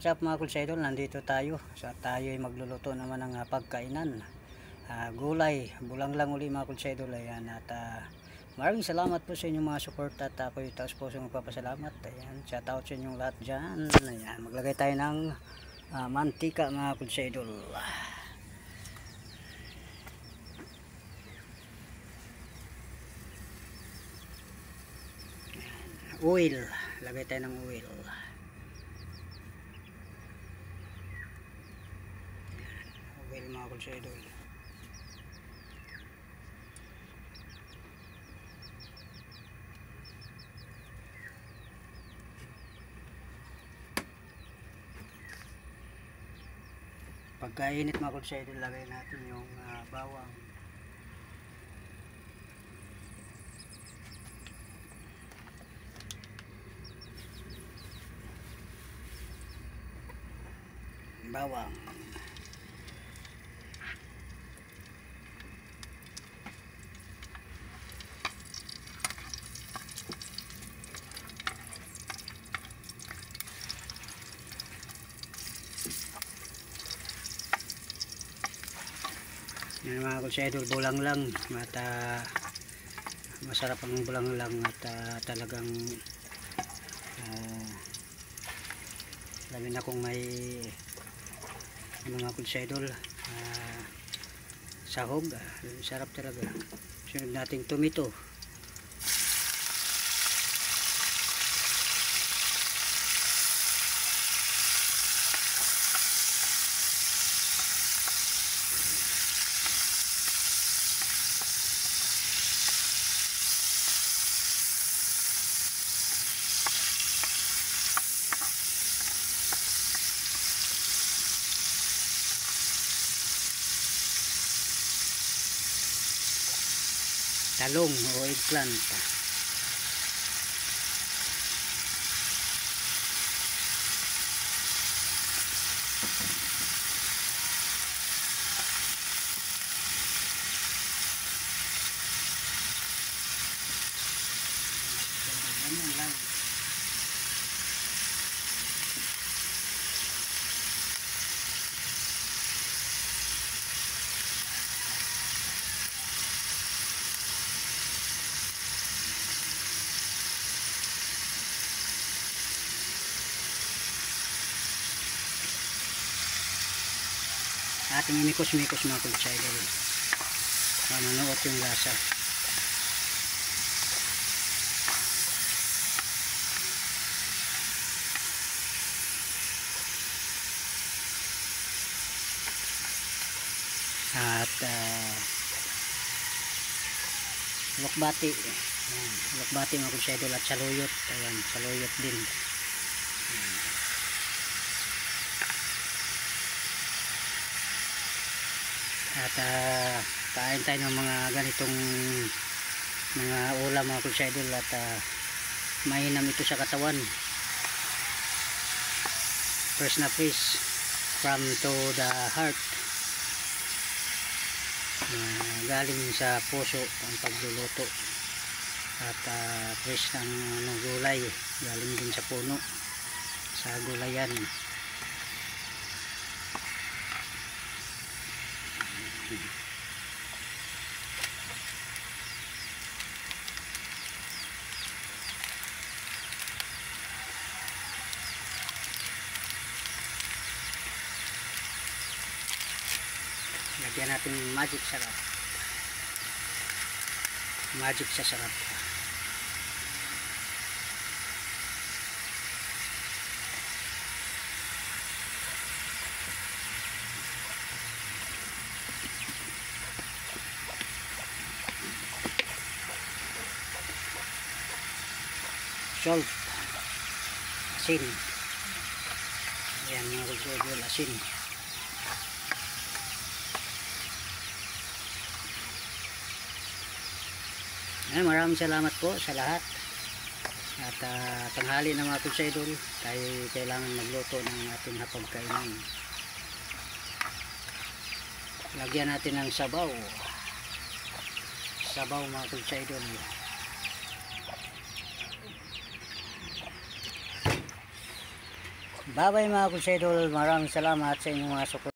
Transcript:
What's up mga kulsa idol, nandito tayo. So tayo ay magluluto naman ng pagkainan. Gulay, bulang lang uli mga kulsa idol. Ayan, at maraming salamat po sa inyong mga support at ako'y taos pusong magpapasalamat. Ayan, shout out sa inyong lahat dyan. Ayan, maglagay tayo ng mantika mga kulsa idol. Oil, lagay tayo ng oil. Oil mga kulsa idol. Pagkainit mga kulsa idol, lagay natin yung bawang. Bawang. Yan mga kulsa idol, bulang lang at masarap ang bulang lang at talagang alam na kung may mga kulsa idol, sahog, sarap talaga. Sunod nating tomato. Talong o eggplant. Ganyan lang. Ating imikos-mikos mga kulsa idol para manuot yung lasa. At lokbati. Lokbati mga kulsa idol at saluyot. Ayan, saluyot din. At kain tayo ng mga ganitong mga ulam mga kulsa idol at mainam ito sa katawan. Fresh na fresh from to the heart. Galing sa puso ang pagluluto at fresh ng gulay galing din sa puno sa gulayan. Lagyan natin magic sarap. Magic sa sarap. Salt. Asin. Ayan mga kulsa idol, asin. Maraming salamat po sa lahat. At tanghali na mga kulsa idol, tayo kailangan magluto ng ating hapagkainan. Lagyan natin ng sabaw. Sabaw mga kulsa idol. Bye bye mga Kulsa Idol. Maraming salamat sa inyong mga support.